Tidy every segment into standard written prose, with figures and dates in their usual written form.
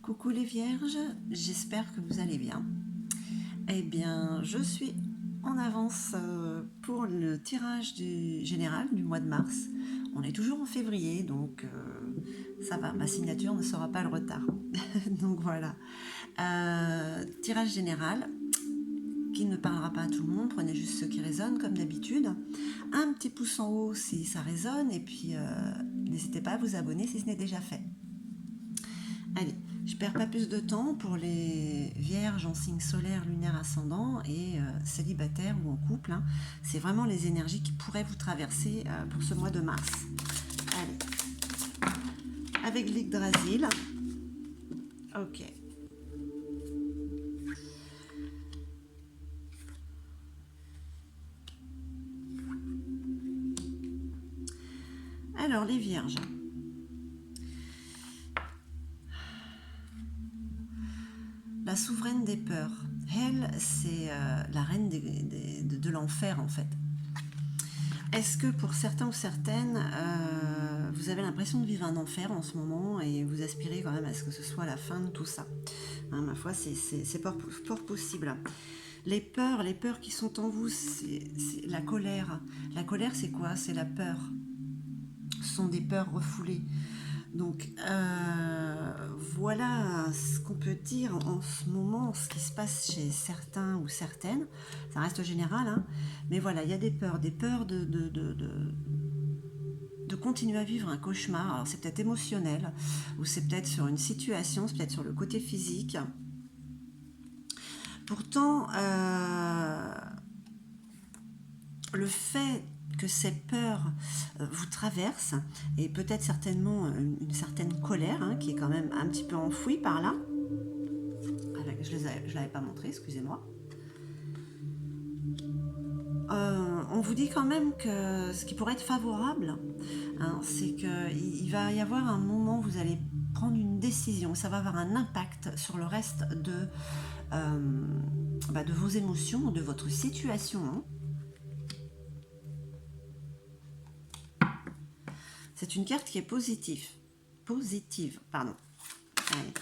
Coucou les vierges, j'espère que vous allez bien. Eh bien, je suis en avance pour le tirage du général du mois de mars. On est toujours en février, donc ça va, ma signature ne sera pas le retard. Donc voilà. Tirage général qui ne parlera pas à tout le monde, prenez juste ceux qui résonnent comme d'habitude. Un petit pouce en haut si ça résonne, et puis n'hésitez pas à vous abonner si ce n'est déjà fait. Allez, je perds pas plus de temps pour les vierges en signe solaire, lunaire, ascendant et célibataires ou en couple. Hein. C'est vraiment les énergies qui pourraient vous traverser pour ce mois de mars. Allez, avec l'Yggdrasil. Ok. Alors, les vierges. La souveraine des peurs. Elle, c'est la reine de l'enfer, en fait. Est-ce que pour certains ou certaines, vous avez l'impression de vivre un enfer en ce moment et vous aspirez quand même à ce que ce soit la fin de tout ça? Hein, ma foi, c'est fort possible. Les peurs qui sont en vous, c'est la colère. La colère, c'est quoi? C'est la peur. Ce sont des peurs refoulées. Donc voilà ce qu'on peut dire en ce moment, ce qui se passe chez certains ou certaines. Ça reste général, hein, mais voilà, il y a des peurs de continuer à vivre un cauchemar. Alors c'est peut-être émotionnel, ou c'est peut-être sur une situation, c'est peut-être sur le côté physique. Pourtant, le fait que ces peurs vous traversent, et peut-être certainement une certaine colère, hein, qui est quand même un petit peu enfouie par là. Je ne l'avais pas montré, excusez-moi. On vous dit quand même que ce qui pourrait être favorable, hein, c'est qu'il va y avoir un moment où vous allez prendre une décision, ça va avoir un impact sur le reste de vos émotions, de votre situation. Hein. C'est une carte qui est positive. Positive, pardon. Allez.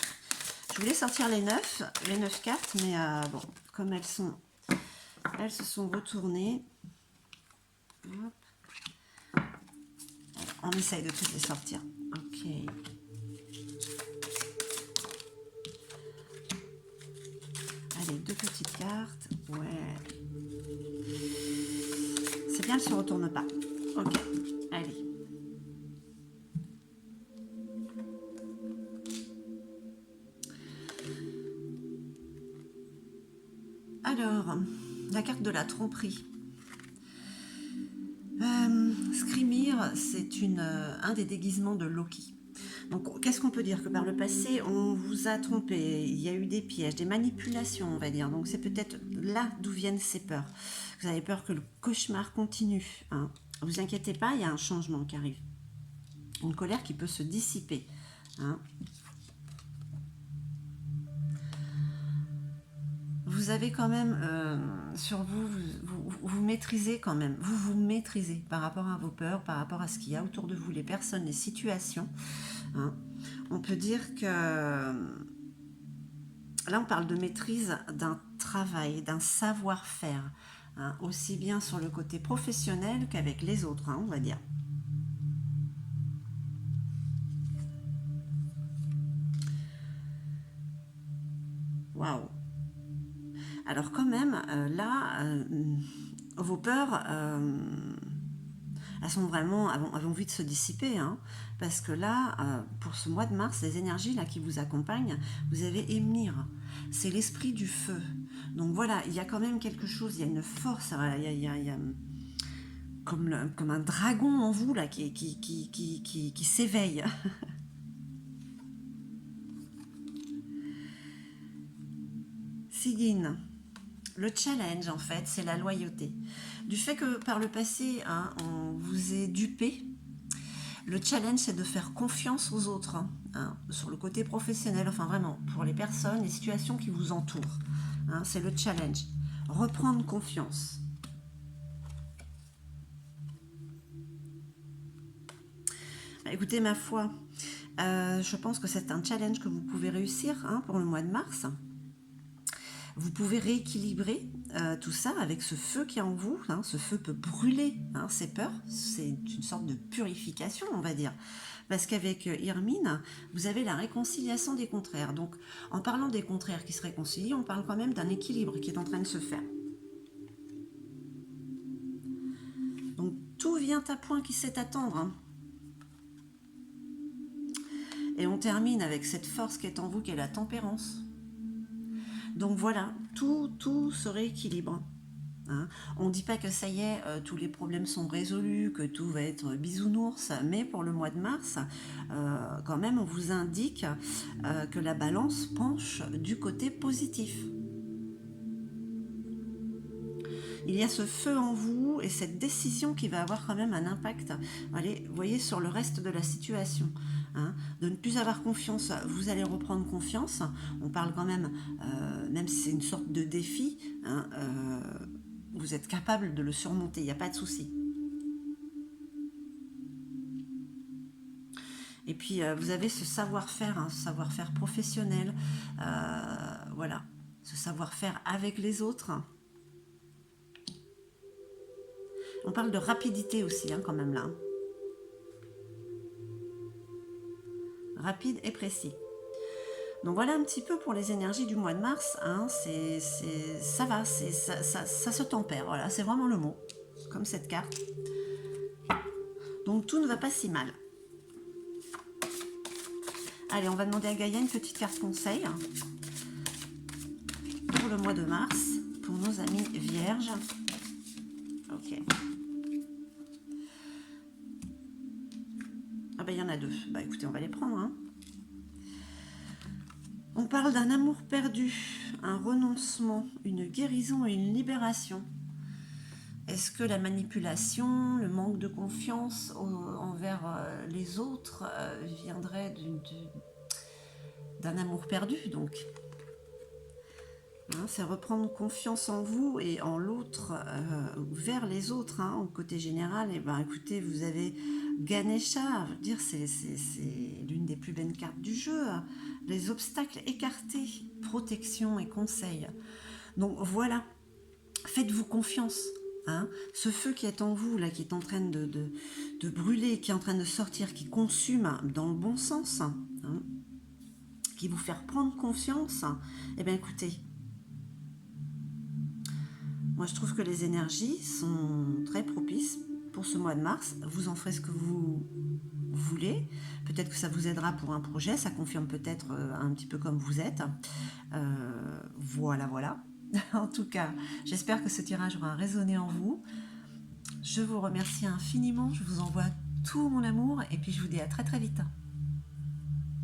Je voulais sortir les 9 cartes, mais bon, comme elles se sont retournées. Hop. On essaye de toutes les sortir. Ok. Allez, 2 petites cartes. Ouais. C'est bien, elles ne se retournent pas. Ok. Allez. Alors, la carte de la tromperie. Skrymir, c'est un des déguisements de Loki. Donc, qu'est-ce qu'on peut dire? Que par le passé, on vous a trompé, il y a eu des pièges, des manipulations, on va dire. Donc, c'est peut-être là d'où viennent ces peurs. Vous avez peur que le cauchemar continue. Hein. Vous inquiétez pas, il y a un changement qui arrive. Une colère qui peut se dissiper. Hein. Vous avez quand même sur vous maîtrisez quand même, vous maîtrisez par rapport à vos peurs, par rapport à ce qu'il y a autour de vous, les personnes, les situations. Hein. On peut dire que là on parle de maîtrise d'un travail, d'un savoir-faire, hein, aussi bien sur le côté professionnel qu'avec les autres, hein, on va dire. Waouh! Alors quand même, là, vos peurs, elles sont vraiment, elles ont envie de se dissiper, hein, parce que là, pour ce mois de mars, les énergies là qui vous accompagnent, vous avez Émir, c'est l'esprit du feu. Donc voilà, il y a quand même quelque chose, il y a une force, voilà, il y a comme un dragon en vous là qui s'éveille. Sigyn. Le challenge, en fait, c'est la loyauté. Du fait que par le passé, hein, on vous ait dupé, le challenge, c'est de faire confiance aux autres, hein, sur le côté professionnel, enfin vraiment, pour les personnes, les situations qui vous entourent. Hein, c'est le challenge. Reprendre confiance. Écoutez, ma foi, Je pense que c'est un challenge que vous pouvez réussir hein, pour le mois de mars. Vous pouvez rééquilibrer tout ça avec ce feu qui est en vous. Hein. Ce feu peut brûler hein, ces peurs. C'est une sorte de purification, on va dire. Parce qu'avec Irmine, vous avez la réconciliation des contraires. Donc, en parlant des contraires qui se réconcilient, on parle quand même d'un équilibre qui est en train de se faire. Donc, tout vient à point qui sait attendre. Hein. Et on termine avec cette force qui est en vous, qui est la tempérance. Donc voilà, tout se rééquilibre. Hein. On ne dit pas que ça y est, tous les problèmes sont résolus, que tout va être bisounours, mais pour le mois de mars, quand même, on vous indique que la balance penche du côté positif. Il y a ce feu en vous et cette décision qui va avoir quand même un impact, allez, vous voyez, sur le reste de la situation. Hein, de ne plus avoir confiance, vous allez reprendre confiance. On parle quand même, même si c'est une sorte de défi, hein, vous êtes capable de le surmonter, il n'y a pas de souci. Et puis vous avez ce savoir-faire, hein, ce savoir-faire professionnel, voilà, ce savoir-faire avec les autres. On parle de rapidité aussi, hein, quand même là. Rapide et précis. Donc voilà un petit peu pour les énergies du mois de mars. Hein, ça va, ça se tempère. Voilà, c'est vraiment le mot, comme cette carte. Donc tout ne va pas si mal. Allez, on va demander à Gaïa une petite carte conseil pour le mois de mars, pour nos amis vierges. Ok. Ah ben il y en a deux. Bah écoutez, on va les prendre. Hein. On parle d'un amour perdu, un renoncement, une guérison et une libération. Est-ce que la manipulation, le manque de confiance envers les autres viendrait d'un amour perdu donc hein, c'est reprendre confiance en vous et en l'autre, vers les autres, hein, au côté général. Et ben écoutez, vous avez Ganesha, je veux dire, c'est l'une des plus belles cartes du jeu. Les obstacles écartés, protection et conseil. Donc voilà, faites-vous confiance. Hein, ce feu qui est en vous, là, qui est en train de brûler, qui est en train de sortir, qui consume dans le bon sens, hein, qui vous fait prendre confiance, eh bien écoutez, moi je trouve que les énergies sont très propices pour ce mois de mars. Vous en ferez ce que vous voulez. Peut-être que ça vous aidera pour un projet, ça confirme peut-être un petit peu comme vous êtes. Voilà. En tout cas, j'espère que ce tirage aura résonné en vous. Je vous remercie infiniment, je vous envoie tout mon amour et puis je vous dis à très très vite.